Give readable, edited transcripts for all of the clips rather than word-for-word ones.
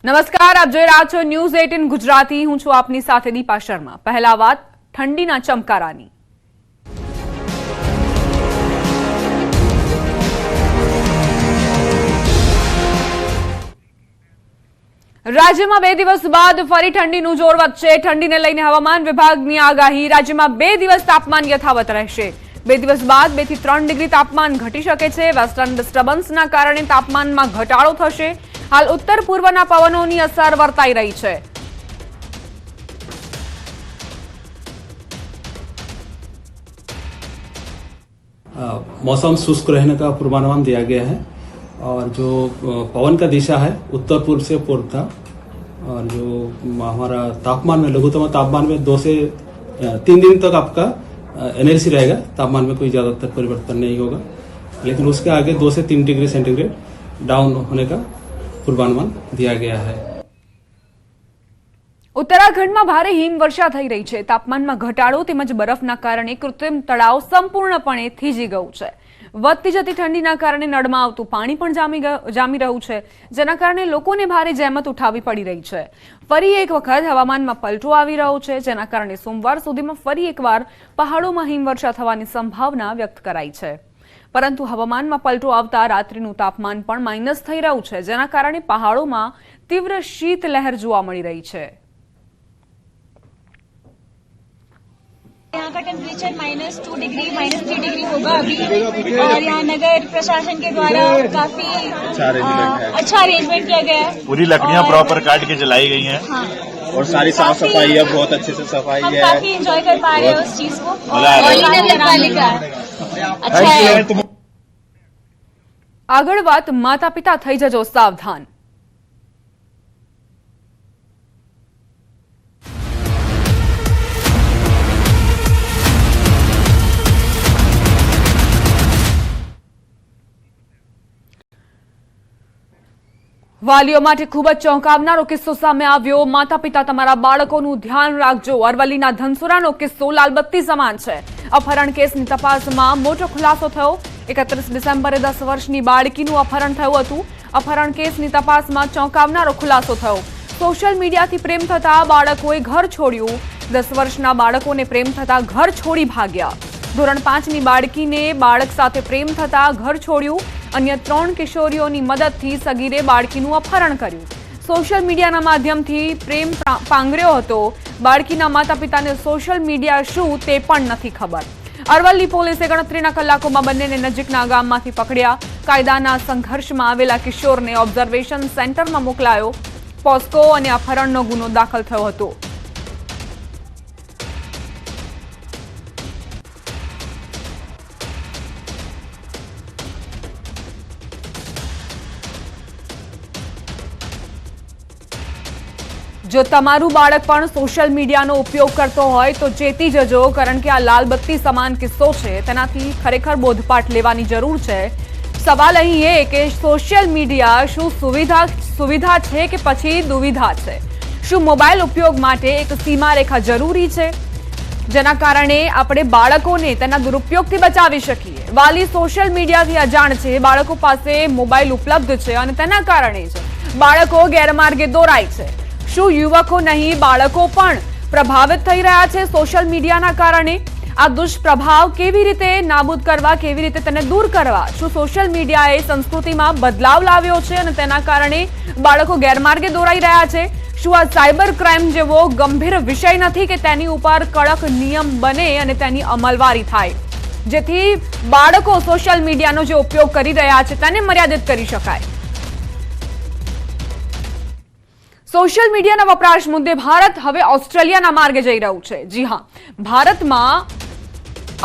નમસ્કાર, આપ જોઈ રહ્યા છો ન્યૂઝ 18 ગુજરાતી. હું છું આપની સાથે દીપા શર્મા. પહેલા વાત ઠંડીના ચમકારાની. રાજ્યમાં 2 દિવસ બાદ ફરી ઠંડીનું જોર વધશે. ઠંડીને લઈને હવામાન વિભાગની આગાહી. રાજ્યમાં 2 દિવસ તાપમાન યથાવત રહેશે. 2 દિવસ બાદ 2 થી 3 ડિગ્રી તાપમાન ઘટી શકે છે. વેસ્ટર્ન ડિસ્ટર્બન્સના કારણે તાપમાનમાં ઘટાડો થશે. हाल उत्तर पूर्वना पवनों की असर वर्ताई रही है. मौसम शुष्क रहने का पूर्वानुमान दिया गया है और जो पवन का दिशा है उत्तर पूर्व से पूर्व था और जो हमारा तापमान में लघुत्तम तापमान में 2 से 3 दिन तक आपका एनएलसी रहेगा. तापमान में कोई ज्यादातर परिवर्तन नहीं होगा, लेकिन उसके आगे 2 से 3 डिग्री सेंटीग्रेड डाउन होने का पूर्वानुमान दिया गया है. उत्तराखंड में भारे हिमवर्षा થઈ રહી છે. તાપમાનમાં ઘટાડો તેમજ બરફના કારણે કૃત્રિમ તળાવ સંપૂર્ણપણે થીજી ગયું છે. વધતી જતી ઠંડીના કારણે નળમાં આવતું પાણી પણ જામી રહ્યું છે, જેના કારણે લોકોને ભારે જહેમત ઉઠાવવી પડી રહી છે. ફરી એક વખત હવામાનમાં પલટો આવી રહ્યો છે, જેના કારણે સોમવાર સુધીમાં ફરી એકવાર પહાડોમાં હિમવર્ષા થવાની સંભાવના વ્યક્ત કરાઈ છે. પરંતુ હવામાનમાં પલટો આવતા રાત્રિનું તાપમાન પણ માઇનસ થઈ રહ્યું છે, જેના કારણે પહાડોમાં તીવ્ર શીત લહેર જોવા મળી રહી છે. यहाँ का टेम्परेचर -2 डिग्री -3 डिग्री होगा अभी, और यहाँ नगर प्रशासन के द्वारा काफी अच्छा अरेंजमेंट किया गया है. पूरी लकड़ियाँ प्रॉपर काट के जलाई गई हैं. हाँ, और सारी साफ सफाई है, बहुत अच्छे से सफाई हम है. काफी एंजॉय कर पा रहे हैं उस चीज को. अच्छा है. આગળ વાત માતા પિતા થઈ જજો સાવધાન. વાલીઓ માટે ખૂબ જ ચોંકાવનારો કિસ્સો સામે આવ્યો. માતા પિતા તમારા બાળકોનું ધ્યાન રાખજો. અરવલ્લીના ધનસુરાનો કિસ્સો લાલબત્તી સમાન છે. અપહરણ કેસની તપાસમાં મોટો ખુલાસો થયો. 31 ડિસેમ્બરે 10 વર્ષની બાળકીનું અપહરણ થયું હતું. અપહરણ કેસની તપાસમાં ચોંકાવનારો ખુલાસો થયો. સોશિયલ મીડિયાથી પ્રેમ થતા બાળકોએ ઘર છોડ્યું. 10 વર્ષના બાળકોને પ્રેમ થતા ઘર છોડી ભાગ્યા. ધોરણ 5ની બાળકીને બાળક સાથે પ્રેમ થતા ઘર છોડ્યું. અન્ય 3 કિશોરીઓની મદદથી સગીરે બાળકીનું અપહરણ કર્યું. સોશિયલ મીડિયાના માધ્યમથી પ્રેમ પાંગર્યો હતો. બાળકીના માતા પિતાને સોશિયલ મીડિયા શું તે પણ નથી ખબર. અરવલ્લી પોલીસે ગણતરીના કલાકોમાં બંનેને નજીકના ગામમાંથી પકડ્યા. કાયદાના સંઘર્ષમાં આવેલા કિશોરને ઓબ્ઝર્વેશન સેન્ટરમાં મોકલાયો. પોસ્કો અને અપહરણનો ગુનો દાખલ થયો હતો. જો તમારું બાળક પણ સોશિયલ મીડિયાનો ઉપયોગ કરતો હોય તો ચેતી જજો, કારણ કે આ લાલબત્તી સમાન કિસ્સો છે. તેનાથી ખરેખર બોધપાઠ લેવાની જરૂર છે. સવાલ અહીં એ કે સોશિયલ મીડિયા શું સુવિધા છે કે પછી દુવિધા છે? શું મોબાઈલ ઉપયોગ માટે એક સીમારેખા જરૂરી છે, જેના કારણે આપણે બાળકોને તેના દુરુપયોગથી બચાવી શકીએ? વાલી સોશિયલ મીડિયાથી અજાણ છે, બાળકો પાસે મોબાઈલ ઉપલબ્ધ છે અને તેના કારણે જ બાળકો ગેરમાર્ગે દોરાય છે. શું યુવકો નહીં, બાળકો પણ પ્રભાવિત થઈ રહ્યા છે સોશિયલ મીડિયાના કારણે? આ દુષ્પ્રભાવ કેવી રીતે નાબૂદ કરવા, કેવી રીતે તેને દૂર કરવા? શું સોશિયલ મીડિયાએ સંસ્કૃતિમાં બદલાવ લાવ્યો છે અને તેના કારણે બાળકો ગેરમાર્ગે દોરાઈ રહ્યા છે? શું આ સાયબર ક્રાઇમ જેવો ગંભીર વિષય નથી કે તેની ઉપર કડક નિયમ બને અને તેની અમલવારી થાય, જેથી બાળકો સોશિયલ મીડિયાનો જે ઉપયોગ કરી રહ્યા છે તેને મર્યાદિત કરી શકાય? સોશિયલ મીડિયાના વપરાશ મુદ્દે ભારત હવે ઓસ્ટ્રેલિયાના માર્ગે જઈ રહ્યું છે. જી હા, ભારતમાં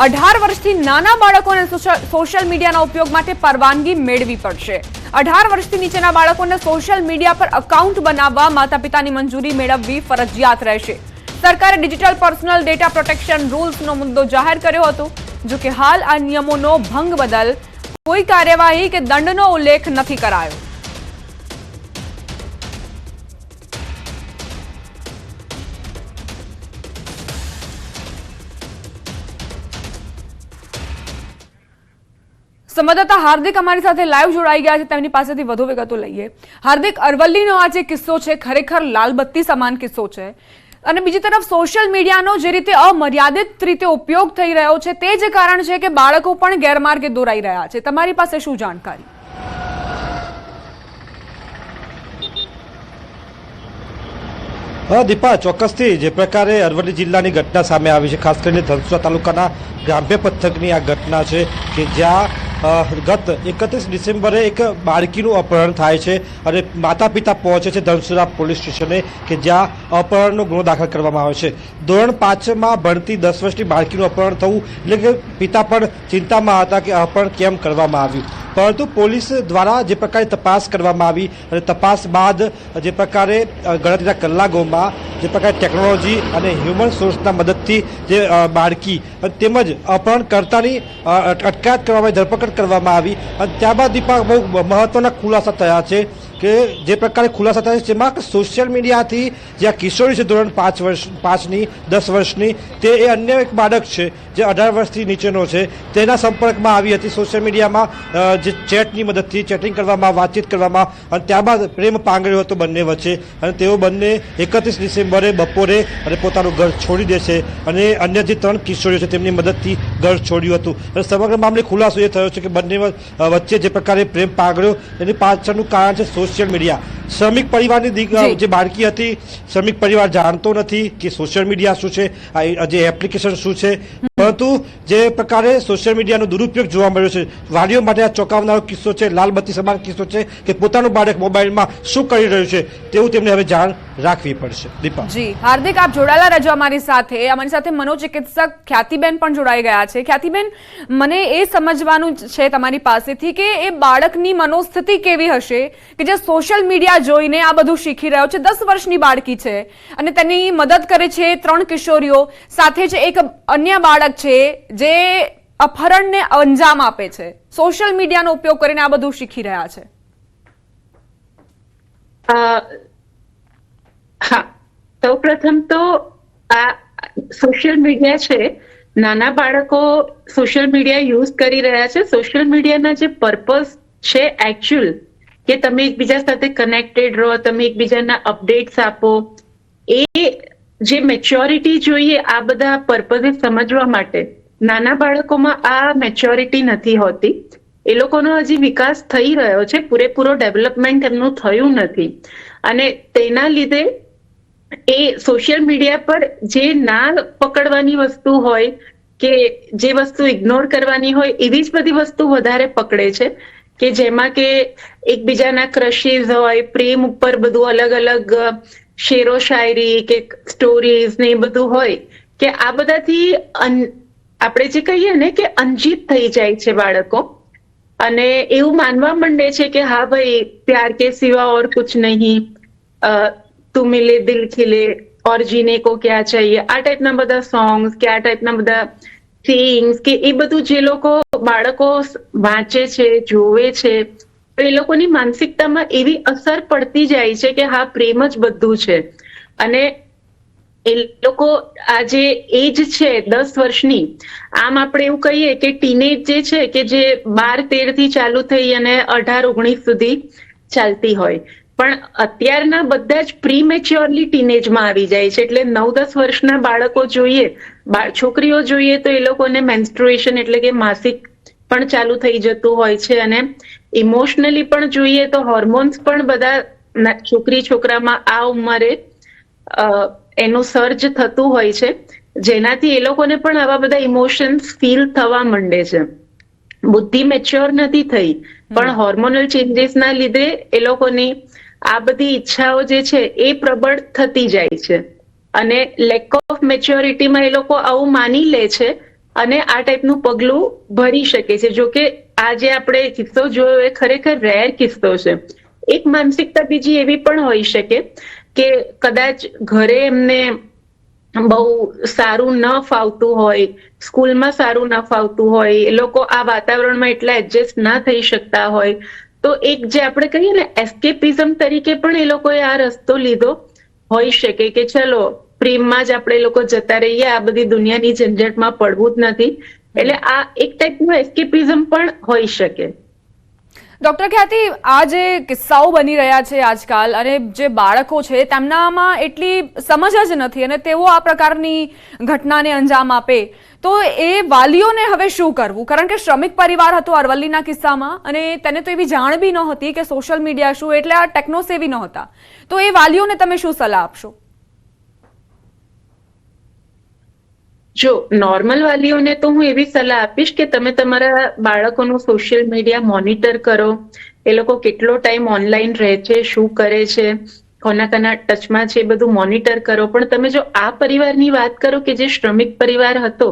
18 વર્ષથી નાના બાળકોને સોશિયલ મીડિયાના ઉપયોગ માટે પરવાનગી મેળવી પડશે. 18 વર્ષથી નીચેના બાળકોને સોશિયલ મીડિયા પર એકાઉન્ટ બનાવવા માતા પિતાની મંજૂરી મેળવવી ફરજિયાત રહેશે. સરકારે ડિજિટલ પર્સનલ ડેટા પ્રોટેક્શન રૂલ્સનો મુદ્દો જાહેર કર્યો હતો. જો કે હાલ આ નિયમોનો ભંગ બદલ કોઈ કાર્યવાહી કે દંડનો ઉલ્લેખ નથી કરાયો. સંવાદદાતા હાર્દિક અમારી સાથે લાઈવ જોડાઈ ગયા છે, તેમની પાસેથી વધુ વિગતો લઈએ. હાર્દિક, અરવલ્લીનો આ જે કિસ્સો છે ખરેખર લાલબત્તી સમાન કિસ્સો છે અને બીજી તરફ સોશિયલ મીડિયાનો જે રીતે અમર્યાદિત રીતે ઉપયોગ થઈ રહ્યો છે તે જ કારણ છે કે બાળકો પણ ગેરમાર્ગે દોરાઈ રહ્યા છે. તમારી પાસે શું જાણકારી? દીપા, ચોક્કસથી જે પ્રકારે અરવલ્લી જિલ્લાની ઘટના સામે આવી છે, ખાસ કરીને ધનસુરા તાલુકાના ગ્રામ્ય પંથકની આ ઘટના છે કે જ્યાં ગત 31 ડિસેમ્બરે એક બાળકીનું અપહરણ થાય છે અને માતા પિતા પહોંચે છે ધનસુરા પોલીસ સ્ટેશને કે જ્યાં અપહરણનો ગુનો દાખલ કરવામાં આવે છે. ધોરણ 5માં ભણતી 10 વર્ષની બાળકીનું અપહરણ થવું એટલે કે પિતા પણ ચિંતામાં હતા કે અપહરણ કેમ કરવામાં આવ્યું, પરંતુ પોલીસ દ્વારા જે પ્રકારે તપાસ કરવામાં આવી અને તપાસ બાદ જે પ્રકારે ગણતરીના કલાકોમાં જે પ્રકારે ટેકનોલોજી અને હ્યુમન સોર્સના મદદથી જે બાળકી તેમજ અપહરણકર્તાની અટકાયત કરવામાં આવી, ધરપકડ કરવામાં આવી અને ત્યારબાદ દીપા બહુ મહત્વના ખુલાસા થયા છે કે જે પ્રકારે ખુલાસા થયા છે જેમાં સોશિયલ મીડિયાથી જે આ કિશોરી છે ધોરણ 5ની 10 વર્ષની, તે એ અન્ય એક બાળક છે જે 18 વર્ષથી નીચેનો છે, તેના સંપર્કમાં આવી હતી. સોશિયલ મીડિયામાં જે ચેટની મદદથી ચેટિંગ કરવામાં, વાતચીત કરવામાં અને ત્યારબાદ પ્રેમ પાંગળ્યો હતો બંને વચ્ચે અને તેઓ બંને 31 ડિસેમ્બરે બપોરે અને પોતાનું ઘર છોડી દે છે અને અન્ય જે 3 કિશોરીઓ છે તેમની મદદથી ઘર છોડ્યું હતું. અને સમગ્ર મામલે ખુલાસો એ થયો છે કે બંને વચ્ચે જે પ્રકારે પ્રેમ પાંગળ્યો એની પાછળનું કારણ છે સોશિયલ મીડિયા. શ્રમિક પરિવારની જે બાળકી હતી, શ્રમિક પરિવાર જાણતો નથી કે સોશિયલ મીડિયા શું છે, જે એપ્લિકેશન શું છે, પરંતુ જે પ્રકારે સોશિયલ મીડિયાનો દુરુપયોગ જોવા મળ્યો છે, વાલીઓ માટે આ ચોંકાવનારો કિસ્સો છે, લાલબત્તી સમાન કિસ્સો છે કે પોતાનું બાળક મોબાઈલમાં શું કરી રહ્યું છે તેવું તેમને હવે જાણ રાખવી પડશે. દીપા. જી હાર્દિક, આપ જોડાયેલા રહેજો અમારી સાથે મનોચિકિત્સક ખ્યાતિબેન પણ જોડાઈ ગયા છે. ખ્યાતિબેન, મને એ સમજવાનું છે તમારી પાસેથી કે એ બાળકની મનોસ્થિતિ કેવી હશે કે જે સોશિયલ મીડિયા જોઈને આ બધું શીખી રહ્યો છે. 10 વર્ષની બાળકી છે અને તેની મદદ કરે છે 3 કિશોરીઓ, સાથે જ એક અન્ય બાળક છે જે અપહરણને અંજામ આપે છે. સોશિયલ મીડિયાનો ઉપયોગ કરીને આ બધું શીખી રહ્યા છે. હા, સૌ પ્રથમ તો આ સોશિયલ મીડિયા છે, નાના બાળકો સોશિયલ મીડિયા યુઝ કરી રહ્યા છે. સોશિયલ મીડિયાના જે પર્પઝ છે એકચ્યુઅલ કે તમે એકબીજા સાથે કનેક્ટેડ રહો, તમે એકબીજાના અપડેટ્સ આપો, એ જે મેચ્યોરિટી જોઈએ આ બધા પર્પઝ સમજવા માટે નાના બાળકોમાં આ મેચ્યોરિટી નથી હોતી. એ લોકોનો હજી વિકાસ થઈ રહ્યો છે, પૂરેપૂરો ડેવલપમેન્ટ એમનું થયું નથી અને તેના લીધે એ સોશિયલ મીડિયા પર જે ના પકડવાની વસ્તુ હોય કે જે વસ્તુ ઇગ્નોર કરવાની હોય એવી જ બધી વસ્તુ વધારે પકડે છે કે જેમાં કે એકબીજાના ક્રશીઝ હોય, પ્રેમ ઉપર બધું અલગ અલગ શેરો શાયરી કે સ્ટોરીઝ ને એ બધું હોય કે આ બધાથી આપણે જે કહીએ ને કે અંજિત થઈ જાય છે બાળકો અને એવું માનવા માંડે છે કે હા ભાઈ પ્યાર કે સિવા ઓર કુછ નહીં, તું મિલે દિલ ખિલે ઓર જીને કો ક્યા ચાહીએ, આ ટાઈપના બધા સોંગ્સ કે આ ટાઈપના બધા સેઇંગ્સ કે એ બધું જે બાળકો વાંચે છે, જોવે છે, તો એ લોકોની માનસિકતામાં એવી અસર પડતી જાય છે કે હા પ્રેમ જ બધું છે. અને એ લોકો આ જે એજ છે 10 વર્ષની, આમ આપણે એવું કહીએ કે ટીનેજ જે છે કે જે 12-13 થી ચાલુ થઈ અને 18-19 સુધી ચાલતી હોય, પણ અત્યારના બધા જ પ્રીમેચ્યોરલી ટીનેજમાં આવી જાય છે. એટલે 9-10 વર્ષના બાળકો જોઈએ, છોકરીઓ જોઈએ તો એ લોકોને મેન્સ્ટ્રુએશન એટલે કે માસિક પણ ચાલુ થઈ જતું હોય છે અને ઇમોશનલી પણ જોઈએ તો હોર્મોન્સ પણ બધા છોકરી છોકરામાં આ ઉંમરે એનું સર્જ થતું હોય છે, જેનાથી એ લોકોને પણ આવા બધા ઇમોશન્સ ફીલ થવા માંડે છે. બુદ્ધિ મેચ્યોર નથી થઈ પણ હોર્મોનલ ચેન્જીસના લીધે એ લોકોની આ બધી ઈચ્છાઓ જે છે એ પ્રબળ થતી જાય છે અને લેક ઓફ મેચ્યોરિટીમાં એ લોકો આવું માની લે છે અને આ ટાઈપનું પગલું ભરી શકે છે. જો કે આ જે આપણે કિસ્સો જોયો એ ખરેખર રેર કિસ્સો છે. એક માનસિકતા બીજી એવી પણ હોઈ શકે કે કદાચ ઘરે એમને બહુ સારું ન ફાવતું હોય, સ્કૂલમાં સારું ન ફાવતું હોય, એ લોકો આ વાતાવરણમાં એટલા એડજસ્ટ ના થઈ શકતા હોય, તો એક જે આપણે કહીએ ને એસ્કેપિઝમ તરીકે પણ એ લોકોએ આ રસ્તો લીધો હોઈ શકે કે ચલો પ્રેમમાં જ આપણે લોકો જતા રહીએ, આ બધી દુનિયાની ઝંઝટમાં પડવું જ નથી, એટલે આ એક ટાઈપનું એસ્કેપિઝમ પણ હોઈ શકે. ડોક્ટર ખ્યાતિ, આ જે કિસ્સાઓ બની રહ્યા છે આજકાલ અને જે બાળકો છે તેમનામાં એટલી સમજ જ નથી અને તેઓ આ પ્રકારની ઘટનાને અંજામ આપે તો એ વાલીઓને હવે શું કરવું? કારણ કે શ્રમિક પરિવાર હતો અરવલ્લીના કિસ્સામાં અને તેને તો એવી જાણ બી નહોતી કે સોશિયલ મીડિયા શું, એટલે આ ટેકનોસેવી નહોતા. તો એ વાલીઓને તમે શું સલાહ આપશો? જો નોર્મલ વાલીઓને તો હું એવી સલાહ આપીશ કે તમે તમારા બાળકોનું સોશિયલ મીડિયા મોનિટર કરો, એ લોકો કેટલો ટાઈમ ઓનલાઈન રહે છે, શું કરે છે, કોના ટચમાં છે, એ બધું મોનિટર કરો. પણ તમે જો આ પરિવારની વાત કરો કે જે શ્રમિક પરિવાર હતો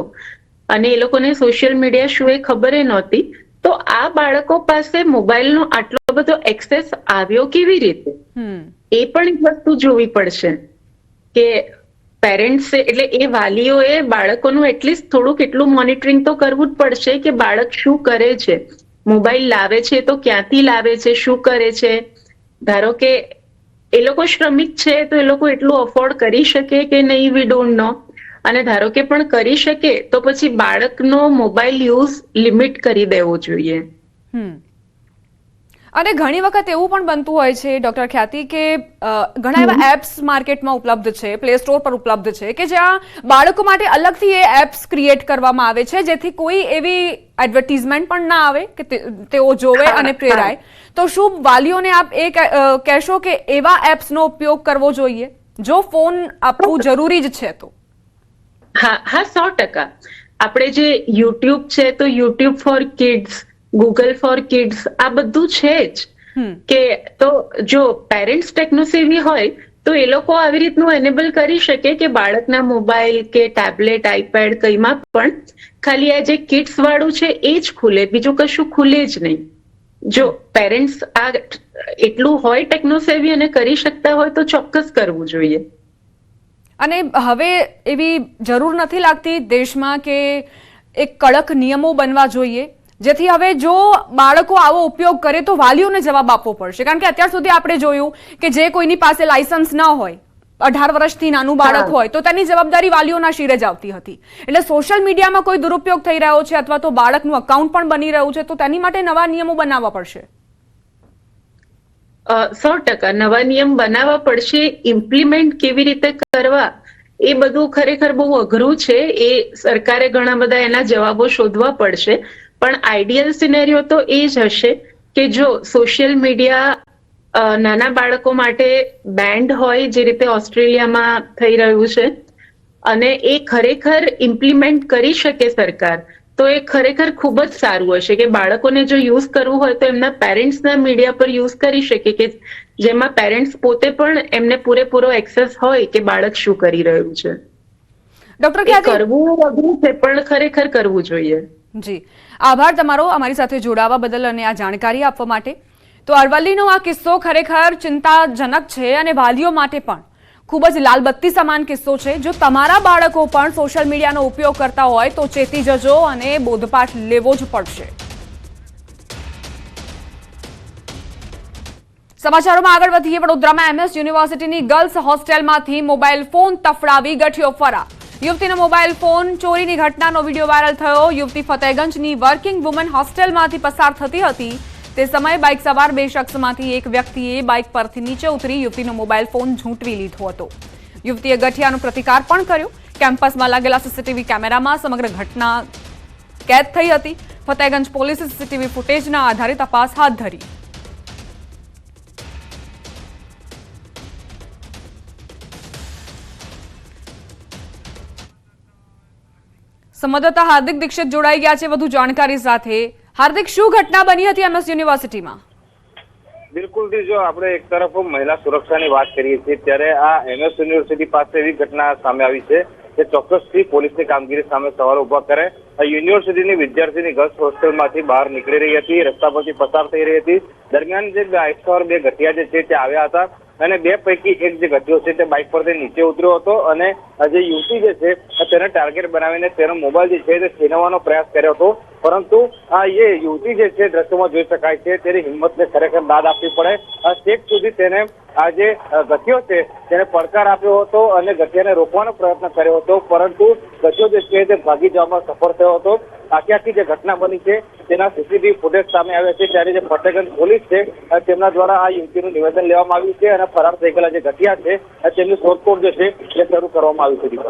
અને એ લોકોને સોશિયલ મીડિયા શું એ ખબર નહોતી, તો આ બાળકો પાસે મોબાઈલનો આટલો બધો એક્સેસ આવ્યો કેવી રીતે, એ પણ એક વસ્તુ જોવી પડશે કે પેરેન્ટ્સ એટલે એ વાલીઓએ બાળકોનું એટલીસ્ટ થોડુંક એટલું મોનિટરિંગ તો કરવું જ પડશે કે બાળક શું કરે છે, મોબાઈલ લાવે છે તો ક્યાંથી લાવે છે, શું કરે છે. ધારો કે એ લોકો શ્રમિક છે તો એ લોકો એટલું અફોર્ડ કરી શકે કે નહીં, વી ડોન્ટ નો. અને ધારો કે પણ કરી શકે તો પછી બાળકનો મોબાઈલ યુઝ લિમિટ કરી દેવો જોઈએ. અને ઘણી વખત એવું પણ બનતું હોય છે ડોક્ટર ખ્યાતિ કે ઘણા એવા એપ્સ માર્કેટમાં ઉપલબ્ધ છે, પ્લે સ્ટોર પર ઉપલબ્ધ છે કે જ્યાં બાળકો માટે અલગથી એ એપ્સ ક્રિએટ કરવામાં આવે છે જેથી કોઈ એવી એડવર્ટીઝમેન્ટ પણ ના આવે કે તેઓ જોવે અને પ્રેરાય. તો શું વાલીઓને આપ એ કહેશો કે એવા એપ્સનો ઉપયોગ કરવો જોઈએ જો ફોન આપવું જરૂરી જ છે તો? હા, 100%. આપણે જે યુટ્યુબ છે તો YouTube four kids, Google four kids, આ બધું છે જ કે તો જો પેરેન્ટ્સ ટેકનોસેવી હોય તો એ લોકો આવી રીતનું એનેબલ કરી શકે કે બાળકના મોબાઈલ કે ટેબ્લેટ, આઈપેડ કઈમાં પણ ખાલી આ જે કિડ્સ વાળું છે એ જ ખુલે, બીજું કશું ખુલે જ નહીં. જો પેરેન્ટ્સ આ એટલું હોય ટેકનોસેવી અને કરી શકતા હોય તો ચોક્કસ કરવું જોઈએ. અને હવે એવી જરૂર નથી લાગતી દેશમાં કે એક કડક નિયમો બનવા જોઈએ જેથી હવે જો બાળકો આવો ઉપયોગ કરે તો વાલીઓને જવાબ આપવો પડશે? કારણ કે અત્યાર સુધી આપણે જોયું કે જે કોઈની પાસે લાયસન્સ ન હોય, 18 વર્ષથી નાનું બાળક હોય તો તેની જવાબદારી વાલીઓના શિરે જ આવતી હતી. એટલે સોશિયલ મીડિયામાં કોઈ દુરુપયોગ થઈ રહ્યો છે અથવા તો બાળકનું અકાઉન્ટ પણ બની રહ્યું છે તો તેની માટે નવા નિયમો બનાવવા પડશે. 100% નવા નિયમ બનાવવા પડશે. ઇમ્પ્લિમેન્ટ કેવી રીતે કરવા એ બધું ખરેખર બહુ અઘરું છે. એ સરકારે ઘણા બધા એના જવાબો શોધવા પડશે. પણ આઈડિયલ સિનેરિયો તો એ જ હશે કે જો સોશિયલ મીડિયા નાના બાળકો માટે બેન્ડ હોય, જે રીતે ઓસ્ટ્રેલિયામાં થઈ રહ્યું છે, અને એ ખરેખર ઇમ્પ્લિમેન્ટ કરી શકે સરકાર, તો એ ખરેખર ખૂબ જ સારું હશે કે બાળકોને જો યુઝ કરવું હોય તો એમના પેરેન્ટ્સના મીડિયા પર યુઝ કરી શકે કે જેમાં પેરેન્ટ્સ પોતે પણ એમને પૂરેપૂરો એક્સેસ હોય કે બાળક શું કરી રહ્યું છે. ડોક્ટર ખ્યાતિ, કરવું અઘરું છે પણ ખરેખર કરવું જોઈએ. જી, આભાર તમારો અમારી સાથે જોડાવા બદલ અને આ જાણકારી આપવા માટે. તો અરવલ્લીનો આ કિસ્સો ખરેખર ચિંતાજનક છે અને વાલીઓ માટે પણ ખૂબ જ લાલબત્તી સમાન કિસ્સો છે. જો તમારા બાળકો પણ સોશિયલ મીડિયાનો ઉપયોગ કરતા હોય તો ચેતી જજો અને બોધપાઠ લેવો જ પડશે. સમાચારોમાં આગળ વધીએ. વડોદરામાં MS યુનિવર્સિટીની ગર્લ્સ હોસ્ટેલમાંથી મોબાઈલ ફોન તફડાવી ગઠિયો ફરાર. યુવતીનો મોબાઈલ ફોન ચોરીની ઘટનાનો વિડીયો વાયરલ થયો. યુવતી ફતેગંજની વર્કિંગ વુમન હોસ્ટેલમાંથી પસાર થતી હતી તે સમયે બાઇક સવાર 2 શખ્સમાંથી એક વ્યક્તિએ બાઇક પરથી નીચે ઉતરી યુવતીનો મોબાઈલ ફોન ઝૂંટવી લીધો હતો. યુવતીએ ગઠિયાનો પ્રતિકાર પણ કર્યો. કેમ્પસમાં લાગેલા સીસીટીવી કેમેરામાં સમગ્ર ઘટના કેદ થઈ હતી. ફતેગંજ પોલીસે સીસીટીવી ફૂટેજના આધારે તપાસ હાથ ધરી. સંવાદદાતા હાર્દિક દીક્ષિત જોડાઈ ગયા છે વધુ જાણકારી સાથે. હાર્દિક, શું ઘટના બની હતી MS યુનિવર્સિટીમાં? બિલકુલ, જો આપણે એક તરફ મહિલા સુરક્ષાની વાત કરીએ છીએ ત્યારે આ MS યુનિવર્સિટી પાસે એવી ઘટના સામે આવી છે કે ચોક્કસથી પોલીસની કામગીરી સામે સવાલ ઉભા કરે. યુનિવર્સિટીની વિદ્યાર્થીની ગર્લ્સ હોસ્ટેલમાંથી બહાર નીકળી રહી હતી, રસ્તા પરથી પસાર થઈ રહી હતી. દરમિયાન જે બાઇક સવાર 2 ગઠિયા જે છે તે આવ્યા હતા અને 2 પૈકી એક જે ગઠિયો છે તે બાઇક પરથી નીચે ઉતર્યો હતો અને જે યુવતી જે છે તેને ટાર્ગેટ બનાવીને તેનો મોબાઈલ જે છે તે છીનવવાનો પ્રયાસ કર્યો હતો. પરંતુ એ યુવતી જે છે દ્રશ્યોમાં જોઈ શકાય છે તેની હિંમતને ખરેખર દાદ આપવી પડે. છેક સુધી તેને આ જે ગઠિયો છે તેને પડકાર આપ્યો હતો અને ગઠિયાને રોકવાનો પ્રયત્ન કર્યો હતો, પરંતુ ગઠિયો જે છે તે ભાગી જવામાં સફળ થયો. થયો હતો. આખી જે ઘટના બની છે તેના સીસીટીવી ફૂટેજ સામે આવ્યા છે, ત્યારે જે ફતેગંજ પોલીસ છે તેમના દ્વારા આ યુવતીનું નિવેદન લેવામાં આવ્યું છે અને ફરાર થઈ ગયેલા જે ઘટિયા છે તેમની શોધખોળ જે છે એ શરૂ કરવામાં આવી છે. દીપક,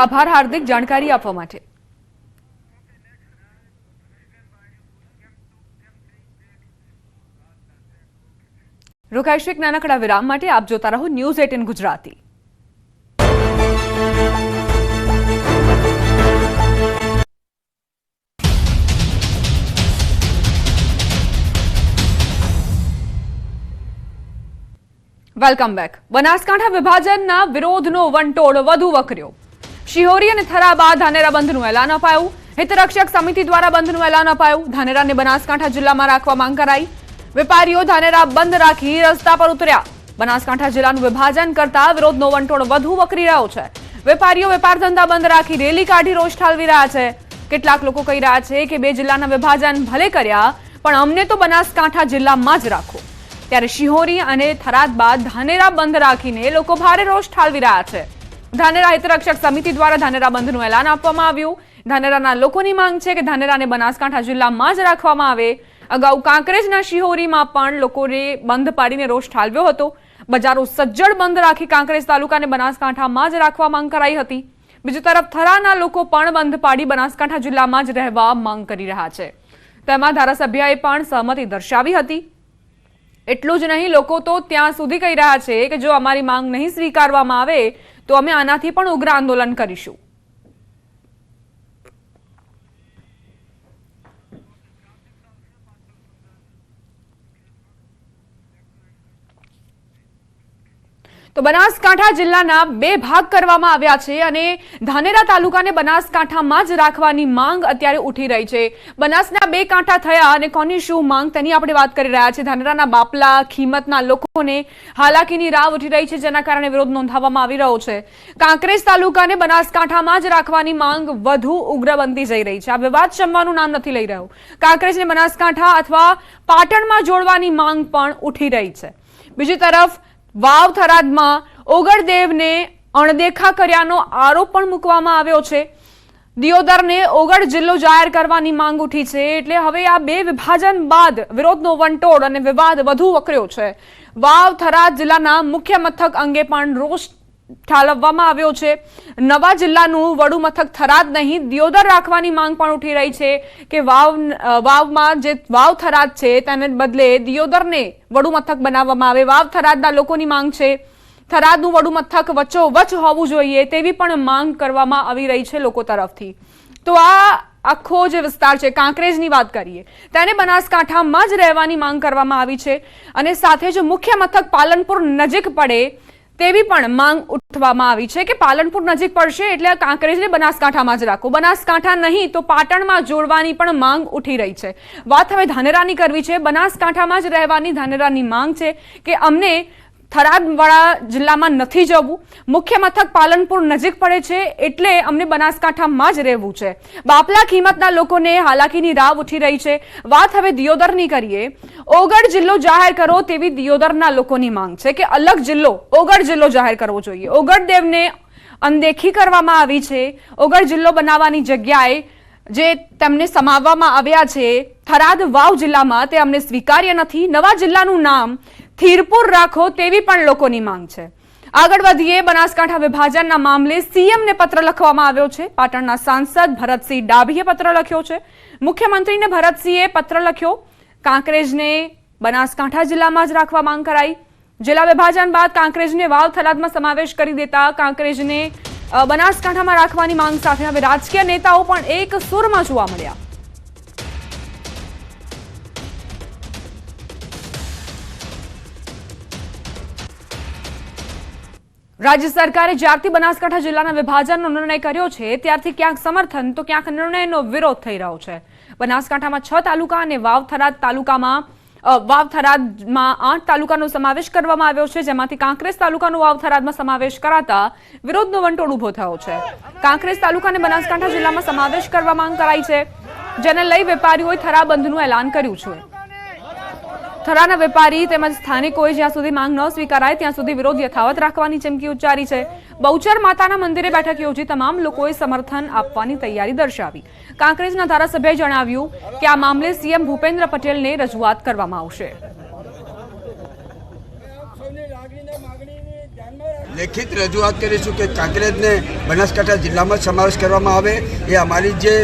આભાર હાર્દિક જાણકારી આપવા માટે. રોકાઈશું એક નાનકડા વિરામ માટે. આપ જોતા રહો news 18 Gujarati. Welcome back. Banaskantha વિભાજનના વિરોધનો વંટોળ વધુ વકર્યો. શિહોરી અને થરા બાદ ધાનેરા બંધનું એલાન અપાયું. હિતરક્ષક સમિતિ દ્વારા બંધનું એલાન અપાયું. ધાનેરાને બનાસકાંઠા જિલ્લામાં રાખવા માંગ કરાઈ. વેપારીઓ ધાનેરા બંધ રાખી રસ્તા પર ઉતર્યા. બનાસકાંઠા જિલ્લાનું વિભાજન કરતા વિરોધનો વંટોળ વધુ વકરી રહ્યો છે. વેપારીઓ વેપાર ધંધા બંધ રાખી રેલી કાઢી રોષ ઠાલવી રહ્યા છે. કેટલાક લોકો કહી રહ્યા છે કે બે જિલ્લાના વિભાજન ભલે કર્યા પણ અમને તો બનાસકાંઠા જિલ્લામાં જ રાખો. ત્યારે શિહોરી અને થરાદ બાદ ધાનેરા બંધ રાખીને લોકો ભારે રોષ ઠાલવી રહ્યા છે. ધાનેરા હિતરક્ષક સમિતિ દ્વારા ધાનેરા બંધનું એલાન આપવામાં આવ્યું. ધાનેરાના લોકોની માંગ છે કે ધાનેરાને બનાસકાંઠા જિલ્લામાં જ રાખવામાં આવે. અગાઉ કાંકરેજના શિહોરીમાં પણ લોકોને બંધ પાડીને રોષ ઠાલવ્યો હતો. બજારો સજ્જડ બંધ રાખી કાંકરેજ તાલુકાને બનાસકાંઠામાં જ રાખવા માંગ કરાઈ હતી. બીજી તરફ થરાના લોકો પણ બંધ પાડી બનાસકાંઠા જિલ્લામાં જ રહેવા માંગ કરી રહ્યા છે. તેમાં ધારાસભ્યએ પણ સહમતિ દર્શાવી હતી. એટલું જ નહીં, લોકો તો ત્યાં સુધી કહી રહ્યા છે કે જો અમારી માંગ નહીં સ્વીકારવામાં આવે તો અમે આનાથી પણ ઉગ્ર આંદોલન કરીશું. તો બનાસકાંઠા જિલ્લાના બે ભાગ કરવામાં આવ્યા છે અને ધાનેરા તાલુકાને બનાસકાંઠામાં જ રાખવાની માંગ અત્યારે ઉઠી રહી છે. બનાસના બે કાંઠા થયા અને કોની શું માંગ તેની આપણે વાત કરી રહ્યા છીએ. ધાનેરાના બાપલા ખીમતના લોકોને હાલાકીની રાહ ઉઠી રહી છે, જેના કારણે વિરોધ નોંધાવવામાં આવી રહ્યો છે. કાંકરેજ તાલુકાને બનાસકાંઠામાં જ રાખવાની માંગ વધુ ઉગ્ર બનતી જઈ રહી છે. આ વિવાદ શમવાનું નામ નથી લઈ રહ્યો. કાંકરેજને બનાસકાંઠા અથવા પાટણમાં જોડવાની માંગ પણ ઉઠી રહી છે. બીજી તરફ વાવ થરાદમાં ઓગળદેવને અણદેખા કર્યાનો આરોપ પણ મૂકવામાં આવ્યો છે. દિયોદરને ઓગળ જિલ્લો જાહેર કરવાની માંગ ઉઠી છે. એટલે હવે આ બે વિભાજન બાદ વિરોધનો વંટોળ અને વિવાદ વધુ વકર્યો છે. વાવ થરાદ જિલ્લાના મુખ્ય મથક અંગે પણ રોષ ઠાલવવામાં આવ્યો છે. નવા જિલ્લાનું વડુ મથક થરાદ નહીં દિયોદર રાખવાની માંગ પણ ઉઠી રહી છે કે વાવમાં જે વાવ થરાદ છે તેને બદલે દિયોદરને વડુ મથક બનાવવામાં આવે. વાવ થરાદના લોકોની માંગ છે થરાદનું વડુ મથક વચ્ચોવચ્ચ હોવું જોઈએ તેવી પણ માંગ કરવામાં આવી રહી છે લોકો તરફથી. તો આ આખો જે વિસ્તાર છે, કાંકરેજની વાત કરીએ, તેને બનાસકાંઠામાં જ રહેવાની માંગ કરવામાં આવી છે અને સાથે જ મુખ્ય મથક પાલનપુર નજીક પડે તેવી પણ માંગ ઉઠવામાં આવી છે કે પાલનપુર નજીક પડશે એટલે કાંકરેજને બનાસકાંઠામાં જ રાખો. બનાસકાંઠા નહીં તો પાટણમાં જોડવાની પણ માંગ ઉઠી રહી છે. વાત હવે ધાનેરાની કરવી છે. બનાસકાંઠામાં જ રહેવાની ધાનેરાની માંગ છે કે અમને થરાદવાળા જિલ્લામાં નથી જવું. મુખ્ય મથક પાલનપુર નજીક પડે છે એટલે અમને બનાસકાંઠામાં જ રહેવું છે. બાપલા ખીમતના લોકોને હાલાકીની રાહ ઉઠી રહી છે. વાત હવે દિયોદરની કરીએ. ઓગળ જિલ્લો જાહેર કરો તેવી દિયોદરના લોકોની માંગ છે કે અલગ જિલ્લો ઓગળ જિલ્લો જાહેર કરવો જોઈએ. ઓગળદેવને અનદેખી કરવામાં આવી છે. ઓગળ જિલ્લો બનાવવાની જગ્યાએ જે તેમને સમાવવામાં આવ્યા છે થરાદ વાવ જિલ્લામાં તે અમને સ્વીકાર્ય નથી. નવા જિલ્લાનું નામ થીરપુર રાખો તેવી પણ લોકોની માંગ છે. આગળ વધીએ. બનાસકાંઠા વિભાજનના મામલે સીએમને પત્ર લખવામાં આવ્યો છે. પાટણના સાંસદ ભરતસિંહ ડાભીએ પત્ર લખ્યો છે. મુખ્યમંત્રીને ભરતસિંહે પત્ર લખ્યો. કાંકરેજને બનાસકાંઠા જિલ્લામાં જ રાખવા માંગ કરાઈ. જિલ્લા વિભાજન બાદ કાંકરેજને વાવ થરાદમાં સમાવેશ કરી દેતા કાંકરેજને બનાસકાંઠામાં રાખવાની માંગ સાથે હવે રાજકીય નેતાઓ પણ એક સુરમાં જોવા મળ્યા. રાજ્ય સરકારે જ્યારથી બનાસકાંઠા જિલ્લાના વિભાજનનો નિર્ણય કર્યો છે ત્યારથી ક્યાંક સમર્થન તો ક્યાંક નિર્ણયનો વિરોધ થઈ રહ્યો છે. બનાસકાંઠામાં 6 તાલુકા અને વાવ થરાદમાં 8 તાલુકાનો સમાવેશ કરવામાં આવ્યો છે, જેમાંથી કાંકરેજ તાલુકાનો વાવ થરાદમાં સમાવેશ કરાતા વિરોધનો વંટોળ ઉભો થયો છે. કાંકરેજ તાલુકાને બનાસકાંઠા જિલ્લામાં સમાવેશ કરવા માંગ કરાઈ છે, જેને લઈ વેપારીઓએ થરા બંધનું એલાન કર્યું છે. થરાના વેપારી તેમજ સ્થાનિકોએ જ્યાં સુધી માંગ ન સ્વીકારાય ત્યાં સુધી વિરોધ યથાવત રાખવાની ચીમકી ઉચ્ચારી છે. બહુચર માતાના મંદિરે બેઠક યોજી તમામ લોકોએ સમર્થન આપવાની તૈયારી દર્શાવી. કાંકરેજના ધારાસભ્યએ જણાવ્યું કે આ મામલે સીએમ ભૂપેન્દ્ર પટેલને રજૂઆત કરવામાં આવશે. લેખિત રજૂઆત કરીશું કે કાંકરેજને બનાસકાંઠા જિલ્લામાં સમાવેશ કરવામાં આવે. એ અમારી જે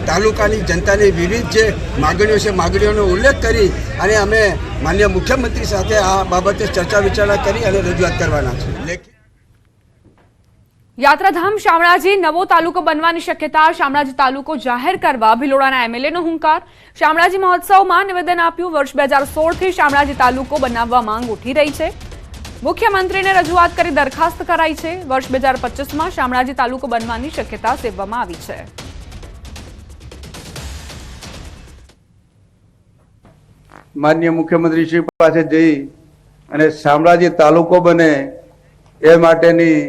તાલુકાની જનતાની વિવિધ જે માગણીઓ છે માગણીઓનો ઉલ્લેખ કરી અને અમે માનનીય મુખ્યમંત્રી સાથે આ બાબતે ચર્ચા વિચારણા કરી અને રજૂઆત કરવાના છે. યાત્રાધામ શામળાજી નવો તાલુકો બનવાની શક્યતા. શામળાજી તાલુકો જાહેર કરવા ભિલોડાના એમએલએનો હુંકાર. શામળાજી મહોત્સવમાં નિવેદન આપ્યું. વર્ષ 2016થી શામળાજી તાલુકો બનાવવા માંગ ઉઠી રહી છે. મુખ્યમંત્રીને રજૂઆત કરી દરખાસ્ત કરાઈ છે. વર્ષ 2025માં શામળાજી તાલુકો બનવાની શક્યતા સેવવામાં આવી છે. માનનીય મુખ્યમંત્રી શ્રી પાસે જઈ અને શામળાજી તાલુકો બને એ માટેની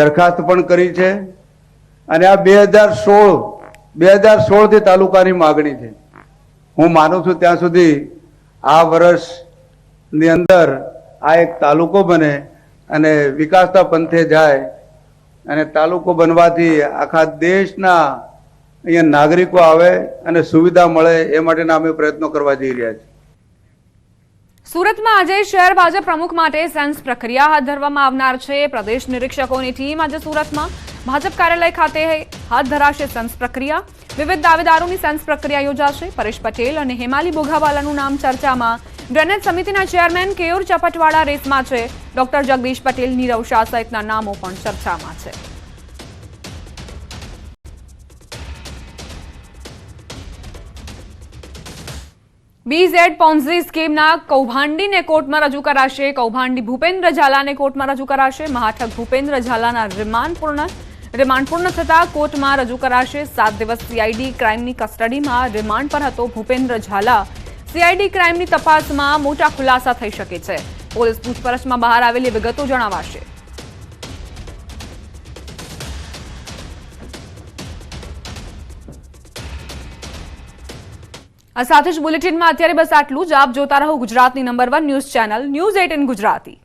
દરખાસ્ત પણ કરી છે. અને આ 2016 થી તાલુકાની માગણી છે. હું માનું છું ત્યાં સુધી આ વર્ષની અંદર આ એક તાલુકો બને અને વિકાસના પંથે જાય અને તાલુકો બનવાથી આખા દેશના અહીંયા નાગરિકો આવે અને સુવિધા મળે એ માટેના અમે પ્રયત્નો કરવા જઈ રહ્યા છીએ. સુરતમાં આજે શહેર ભાજપ પ્રમુખ માટે સેન્સ પ્રક્રિયા હાથ ધરવામાં આવનાર છે. પ્રદેશ નિરીક્ષકોની ટીમ આજે સુરતમાં ભાજપ કાર્યાલય ખાતે હાથ ધરાશે સેન્સ પ્રક્રિયા. વિવિધ દાવેદારોની સેન્સ પ્રક્રિયા યોજાશે. પરેશ પટેલ અને હેમાલી બોઘાવાલાનું નામ ચર્ચામાં. ડ્રેનેજ સમિતિના ચેરમેન કેયુર ચપટવાળા રેસમાં છે. ડોક્ટર જગદીશ પટેલ, નીરવ શાહ સહિતના નામો પણ ચર્ચામાં છે. BZ પોન્ઝી સ્કીમના કૌભાંડીને કોર્ટમાં રજૂ કરાશે. કૌભાંડી ભૂપેન્દ્ર ઝાલાને કોર્ટમાં રજૂ કરાશે. મહાઠગ ભૂપેન્દ્ર ઝાલાના રિમાન્ડ પૂર્ણ થતા કોર્ટમાં રજૂ કરાશે. 7 દિવસ CID ક્રાઇમની કસ્ટડીમાં રિમાન્ડ પર હતો ભૂપેન્દ્ર ઝાલા. CID ક્રાઇમની તપાસમાં મોટા ખુલાસા થઈ શકે છે. પોલીસ પૂછપરછમાં બહાર આવેલી વિગતો જણાવાશે. આ સાથે જ બુલેટિનમાં અત્યારે બસ આટલું જ. આપ જોતા રહો ગુજરાતની number 1 news channel News 18 Gujarati.